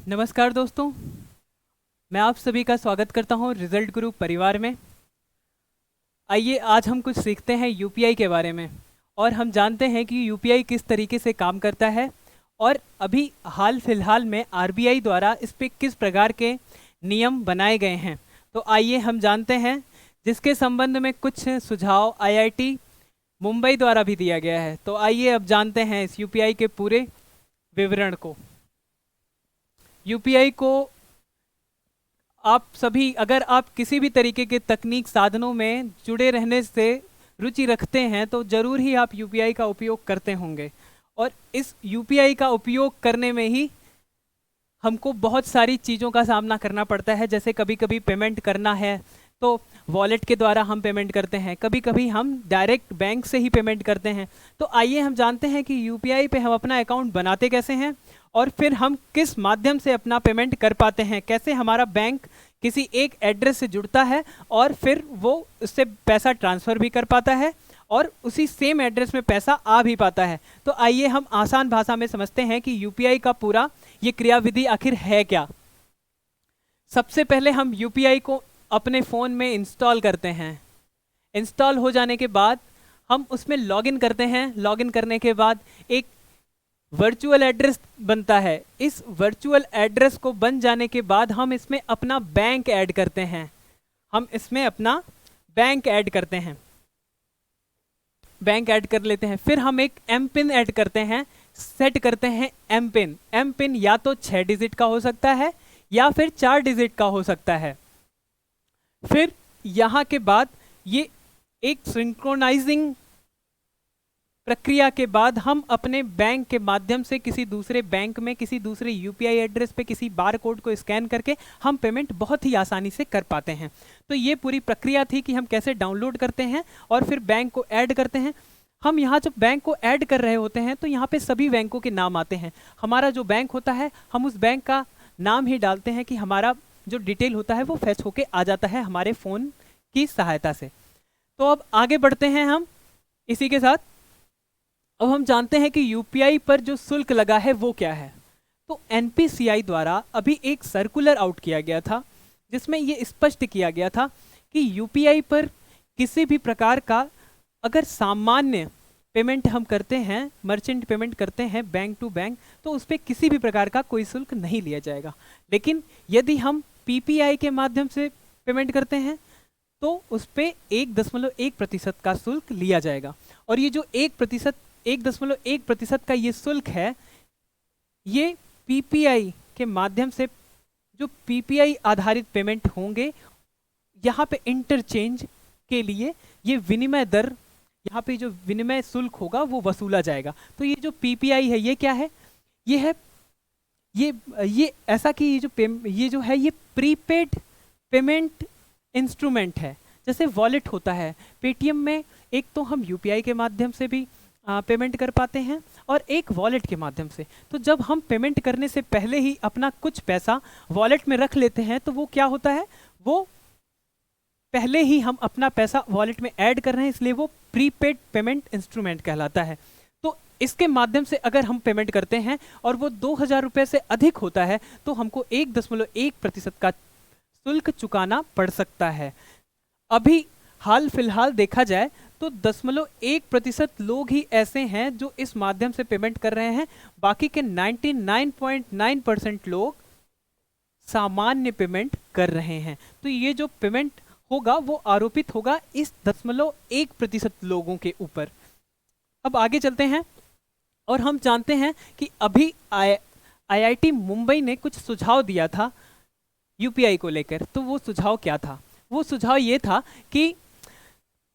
नमस्कार दोस्तों, मैं आप सभी का स्वागत करता हूं रिजल्ट गुरु परिवार में। आइए आज हम कुछ सीखते हैं यूपीआई के बारे में और हम जानते हैं कि यूपीआई किस तरीके से काम करता है और अभी हाल फिलहाल में आरबीआई द्वारा इस पे किस प्रकार के नियम बनाए गए हैं। तो आइए हम जानते हैं, जिसके संबंध में कुछ सुझाव आईआईटी मुंबई द्वारा भी दिया गया है। तो आइए अब जानते हैं इस यूपीआई के पूरे विवरण को। यूपीआई को आप सभी, अगर आप किसी भी तरीके के तकनीक साधनों में जुड़े रहने से रुचि रखते हैं तो ज़रूर ही आप यूपीआई का उपयोग करते होंगे। और इस यूपीआई का उपयोग करने में ही हमको बहुत सारी चीज़ों का सामना करना पड़ता है। जैसे कभी कभी पेमेंट करना है तो वॉलेट के द्वारा हम पेमेंट करते हैं, कभी कभी हम डायरेक्ट बैंक से ही पेमेंट करते हैं। तो आइए हम जानते हैं कि यूपीआई पे हम अपना अकाउंट बनाते कैसे हैं और फिर हम किस माध्यम से अपना पेमेंट कर पाते हैं। कैसे हमारा बैंक किसी एक एड्रेस से जुड़ता है और फिर वो उससे पैसा ट्रांसफ़र भी कर पाता है और उसी सेम एड्रेस में पैसा आ भी पाता है। तो आइए हम आसान भाषा में समझते हैं कि यूपीआई का पूरा ये क्रियाविधि आखिर है क्या। सबसे पहले हम यूपीआई को अपने फ़ोन में इंस्टॉल करते हैं। इंस्टॉल हो जाने के बाद हम उसमें लॉगिन करते हैं। लॉगिन करने के बाद एक वर्चुअल एड्रेस बनता है। इस वर्चुअल एड्रेस को बन जाने के बाद हम इसमें अपना बैंक ऐड करते हैं। हम इसमें अपना बैंक ऐड करते हैं, बैंक ऐड कर लेते हैं। फिर हम एक एम पिन ऐड करते हैं, सेट करते हैं एम पिन। एम पिन या तो 6 डिजिट का हो सकता है या फिर 4 डिजिट का हो सकता है। फिर यहाँ के बाद ये एक सिंक्रोनाइजिंग प्रक्रिया के बाद हम अपने बैंक के माध्यम से किसी दूसरे बैंक में किसी दूसरे यूपीआई एड्रेस पे किसी बार कोड को स्कैन करके हम पेमेंट बहुत ही आसानी से कर पाते हैं। तो ये पूरी प्रक्रिया थी कि हम कैसे डाउनलोड करते हैं और फिर बैंक को ऐड करते हैं। हम यहाँ जब बैंक को ऐड कर रहे होते हैं तो यहाँ पे सभी बैंकों के नाम आते हैं। हमारा जो बैंक होता है हम उस बैंक का नाम ही डालते हैं कि हमारा जो डिटेल होता है वो फैच होके आ जाता है हमारे फ़ोन की सहायता से। तो अब आगे बढ़ते हैं हम इसी के साथ। अब हम जानते हैं कि यूपीआई पर जो शुल्क लगा है वो क्या है। तो एनपीसीआई द्वारा अभी एक सर्कुलर आउट किया गया था जिसमें ये स्पष्ट किया गया था कि यूपीआई पर किसी भी प्रकार का अगर सामान्य पेमेंट हम करते हैं, मर्चेंट पेमेंट करते हैं बैंक टू बैंक, तो उस पर किसी भी प्रकार का कोई शुल्क नहीं लिया जाएगा। लेकिन यदि हम पीपीआई के माध्यम से पेमेंट करते हैं तो उस पर 1.1% का शुल्क लिया जाएगा। और ये जो 1.1% का ये शुल्क है, ये पीपीआई के माध्यम से जो पीपीआई आधारित पेमेंट होंगे, यहाँ पे इंटरचेंज के लिए ये विनिमय दर, यहाँ पे जो विनिमय शुल्क होगा वो वसूला जाएगा। तो ये जो पीपीआई है ये क्या है? ये है ये ऐसा कि ये जो है ये प्रीपेड पेमेंट इंस्ट्रूमेंट है। जैसे वॉलेट होता है पेटीएम में, एक तो हम यूपीआई के माध्यम से भी पेमेंट कर पाते हैं और एक वॉलेट के माध्यम से। तो जब हम पेमेंट करने से पहले ही अपना कुछ पैसा वॉलेट में रख लेते हैं तो वो क्या होता है, वो पहले ही हम अपना पैसा वॉलेट में ऐड कर रहे हैं, इसलिए वो प्रीपेड पेमेंट इंस्ट्रूमेंट कहलाता है। तो इसके माध्यम से अगर हम पेमेंट करते हैं और वो 2000 रुपये से अधिक होता है तो हमको 1.1% का शुल्क चुकाना पड़ सकता है। अभी हाल फिलहाल देखा जाए तो 0.1% लोग ही ऐसे हैं जो इस माध्यम से पेमेंट कर रहे हैं। बाकी के 99.9% लोग सामान्य पेमेंट कर रहे हैं। तो ये जो पेमेंट होगा वो आरोपित होगा इस 0.1% लोगों के ऊपर। अब आगे चलते हैं और हम जानते हैं कि अभी आईआईटी मुंबई ने कुछ सुझाव दिया था यूपीआई को लेकर। तो वो सुझाव क्या था? वो सुझाव ये था कि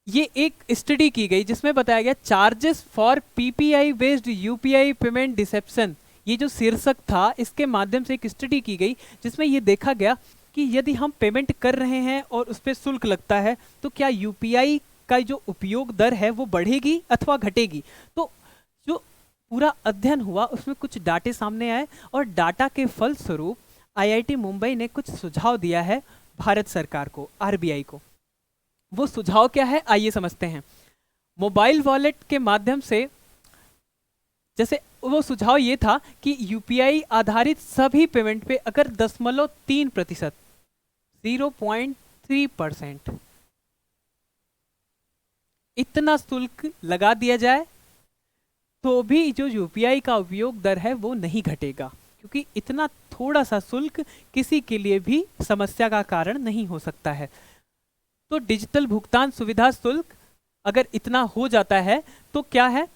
ये एक स्टडी की गई जिसमें बताया गया charges for PPI based UPI payment deception. ये जो शीर्षक था इसके माध्यम से एक स्टडी की गई जिसमें ये देखा गया कि यदि हम पेमेंट कर रहे हैं और उस पर शुल्क लगता है तो क्या यूपीआई का जो उपयोग दर है वो बढ़ेगी अथवा घटेगी। तो जो पूरा अध्ययन हुआ उसमें कुछ डाटे सामने आए और डाटा के फलस्वरूप आईआईटी मुंबई ने कुछ सुझाव दिया है भारत सरकार को, आरबीआई को। वो सुझाव क्या है आइए समझते हैं। मोबाइल वॉलेट के माध्यम से, जैसे वो सुझाव ये था कि यूपीआई आधारित सभी पेमेंट पे अगर 0.3%, 0.3% इतना शुल्क लगा दिया जाए तो भी जो यूपीआई का उपयोग दर है वो नहीं घटेगा, क्योंकि इतना थोड़ा सा शुल्क किसी के लिए भी समस्या का कारण नहीं हो सकता है। तो डिजिटल भुगतान सुविधा शुल्क अगर इतना हो जाता है तो क्या है,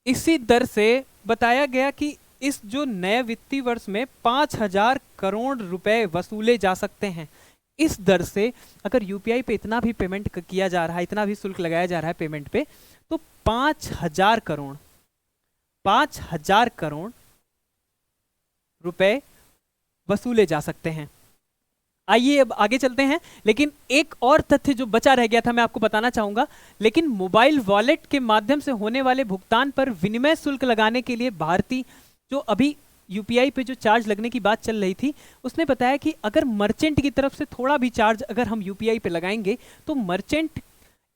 इसी दर से बताया गया कि इस जो नए वित्तीय वर्ष में 5,000 करोड़ रुपए वसूले जा सकते हैं। इस दर से अगर यूपीआई पे इतना भी पेमेंट किया जा रहा है, इतना भी शुल्क लगाया जा रहा है पेमेंट पे, तो 5,000 करोड़ रुपए वसूले जा सकते हैं। आइए अब आगे चलते हैं, लेकिन एक और तथ्य जो बचा रह गया था मैं आपको बताना चाहूंगा। लेकिन मोबाइल वॉलेट के माध्यम से होने वाले भुगतान पर विनिमय शुल्क लगाने के लिए भारतीय, जो अभी यूपीआई पे जो चार्ज लगने की बात चल रही थी, उसने बताया कि अगर मर्चेंट की तरफ से थोड़ा भी चार्ज अगर हम यूपीआई पे लगाएंगे तो मर्चेंट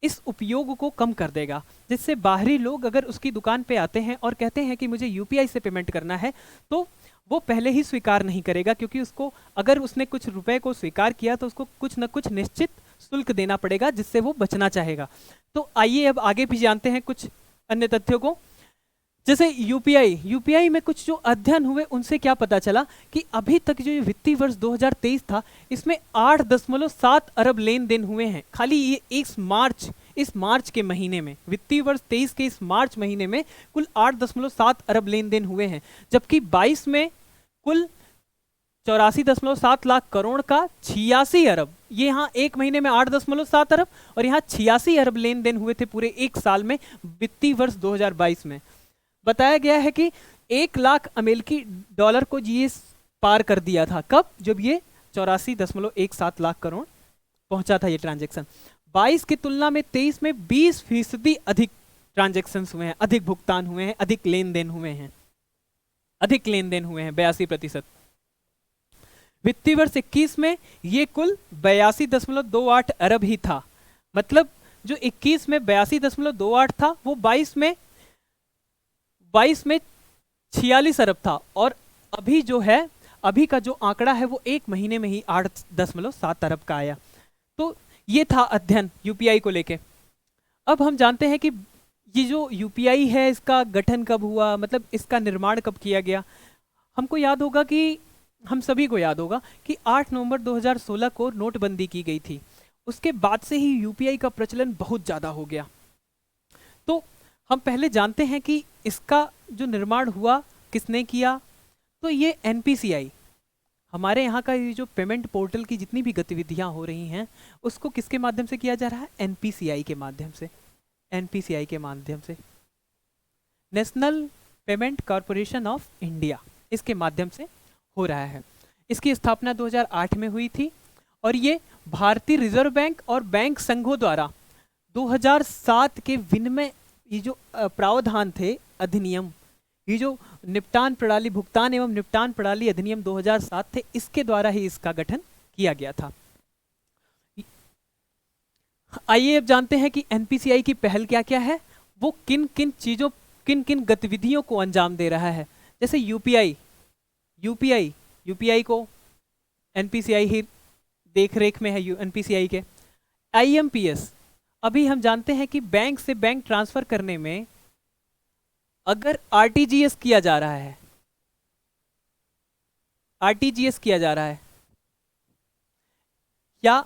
इस उपयोग को कम कर देगा, जिससे बाहरी लोग अगर उसकी दुकान पे आते हैं और कहते हैं कि मुझे यूपीआई से पेमेंट करना है, तो वो पहले ही स्वीकार नहीं करेगा, क्योंकि उसको अगर उसने कुछ रुपए को स्वीकार किया तो उसको कुछ न कुछ निश्चित शुल्क देना पड़ेगा, जिससे वो बचना चाहेगा। तो आइए अब आगे भी जानते हैं कुछ अन्य तथ्यों को। जैसे यूपीआई में कुछ जो अध्ययन हुए उनसे क्या पता चला कि अभी तक जो वित्तीय वर्ष 2023 था, इसमें 8.7 अरब लेन देन हुए हैं। खाली ये इस मार्च के महीने में, वित्तीय वर्ष 23 के इस मार्च महीने में कुल 8.7 अरब लेन देन हुए हैं, जबकि 22 में कुल 84.7 लाख करोड़ का 86 अरब, ये यहाँ एक महीने में 8.7 अरब और यहाँ 86 अरब लेन देन हुए थे पूरे एक साल में, वित्तीय वर्ष 2022 में। बताया गया है कि 1 लाख अमेरिकी डॉलर को ये पार कर दिया था। कब? जब ये 84.17 लाख करोड़ पहुंचा था ये ट्रांजैक्शन। 22 की तुलना में 23 में 20% अधिक ट्रांजैक्शंस हुए हैं, अधिक भुगतान हुए हैं, अधिक लेन देन हुए हैं 82%। वित्तीय वर्ष 21 में ये कुल 82.28 अरब ही था। मतलब जो 21 में 82.28 था वो 22 में 46 अरब था, और अभी जो है, अभी का जो आंकड़ा है वो एक महीने में ही 8.7 अरब का आया। तो ये था अध्ययन यूपीआई को लेके। अब हम जानते हैं कि ये जो यूपीआई है इसका गठन कब हुआ, मतलब इसका निर्माण कब किया गया। हमको याद होगा कि, हम सभी को याद होगा कि 8 नवंबर 2016 को नोटबंदी की गई थी। उसके बाद से ही यूपीआई का प्रचलन बहुत ज़्यादा हो गया। तो हम पहले जानते हैं कि इसका जो निर्माण हुआ किसने किया, तो ये एनपीसीआई, हमारे यहाँ का ये जो पेमेंट पोर्टल की जितनी भी गतिविधियाँ हो रही हैं उसको किसके माध्यम से किया जा रहा है? एनपीसीआई के माध्यम से। एनपीसीआई के माध्यम से, national payment corporation of India, इसके माध्यम से हो रहा है। इसकी स्थापना 2008 में हुई थी और ये भारतीय रिजर्व बैंक और बैंक संघों द्वारा 2007 के विनिमय, ये जो प्रावधान थे अधिनियम, ये जो निपटान प्रणाली, भुगतान एवं निपटान प्रणाली अधिनियम 2007 थे, इसके द्वारा ही इसका गठन किया गया था। आइए अब जानते हैं कि एनपीसीआई की पहल क्या क्या है, वो किन किन चीजों, किन किन गतिविधियों को अंजाम दे रहा है। जैसे यूपीआई को एनपीसीआई ही देख रेख में है, एनपीसीआई के। आईएमपीएस, अभी हम जानते हैं कि बैंक से बैंक ट्रांसफर करने में अगर आरटीजीएस किया जा रहा है, या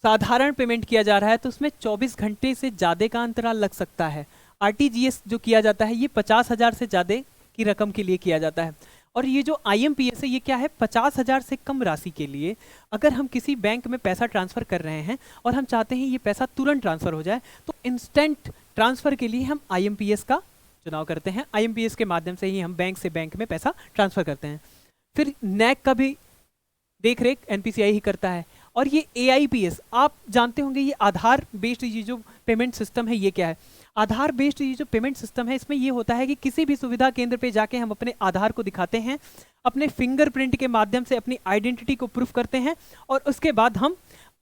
साधारण पेमेंट किया जा रहा है, तो उसमें 24 घंटे से ज़्यादा का अंतराल लग सकता है। आरटीजीएस जो किया जाता है ये 50,000 से ज़्यादा की रकम के लिए किया जाता है। और ये जो आईएमपीएस है ये क्या है? 50,000 से कम राशि के लिए अगर हम किसी बैंक में पैसा ट्रांसफ़र कर रहे हैं और हम चाहते हैं ये पैसा तुरंत ट्रांसफ़र हो जाए, तो इंस्टेंट ट्रांसफ़र के लिए हम आईएमपीएस का चुनाव करते हैं। आईएमपीएस के माध्यम से ही हम बैंक से बैंक में पैसा ट्रांसफ़र करते हैं। फिर नैक का भी देख रेख एनपीसीआई ही करता है। और ये एआईपीएस, आप जानते होंगे, ये आधार बेस्ड ये जो पेमेंट सिस्टम है, ये क्या है? आधार बेस्ड ये जो पेमेंट सिस्टम है, इसमें ये होता है कि किसी भी सुविधा केंद्र पे जाके हम अपने आधार को दिखाते हैं, अपने फिंगरप्रिंट के माध्यम से अपनी आइडेंटिटी को प्रूफ करते हैं और उसके बाद हम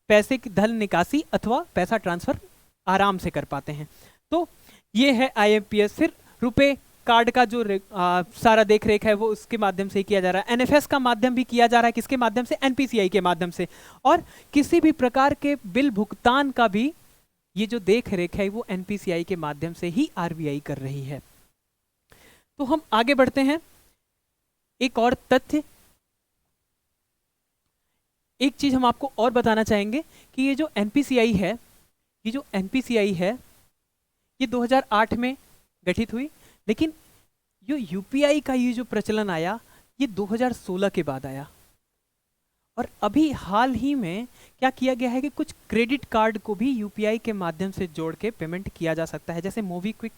पैसे की धन निकासी अथवा पैसा ट्रांसफर आराम से कर पाते हैं। तो ये है आईएमपीएस। फिर रुपए कार्ड का जो सारा देख रेख है वो उसके माध्यम से ही किया जा रहा है। एनएफएस का माध्यम भी किया जा रहा है, किसके माध्यम से? एनपीसीआई के माध्यम से। और किसी भी प्रकार के बिल भुगतान का भी ये जो देख रेख है वो एनपीसीआई के माध्यम से ही आरबीआई कर रही है। तो हम आगे बढ़ते हैं। एक और तथ्य, एक चीज हम आपको और बताना चाहेंगे कि ये जो एनपीसीआई है, ये 2008 में गठित हुई, लेकिन जो यूपीआई का ये जो प्रचलन आया ये 2016 के बाद आया। और अभी हाल ही में क्या किया गया है कि कुछ क्रेडिट कार्ड को भी यूपीआई के माध्यम से जोड़ के पेमेंट किया जा सकता है, जैसे मोबीक्विक,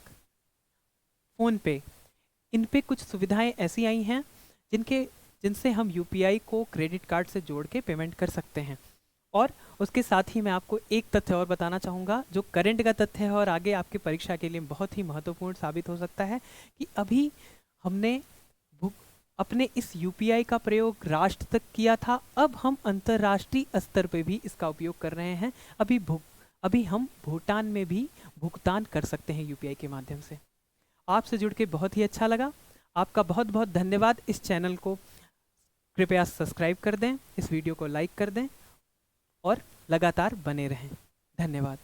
फोन पे, इन पे कुछ सुविधाएं ऐसी आई हैं जिनसे हम यूपीआई को क्रेडिट कार्ड से जोड़ के पेमेंट कर सकते हैं। और उसके साथ ही मैं आपको एक तथ्य और बताना चाहूँगा जो करंट का तथ्य है और आगे आपकी परीक्षा के लिए बहुत ही महत्वपूर्ण साबित हो सकता है, कि अभी हमने अपने इस यूपीआई का प्रयोग राष्ट्र तक किया था, अब हम अंतर्राष्ट्रीय स्तर पे भी इसका उपयोग कर रहे हैं। अभी हम भूटान में भी भुगतान कर सकते हैं यूपीआई के माध्यम से। आपसे जुड़ के बहुत ही अच्छा लगा। आपका बहुत बहुत धन्यवाद। इस चैनल को कृपया सब्सक्राइब कर दें, इस वीडियो को लाइक कर दें और लगातार बने रहें। धन्यवाद।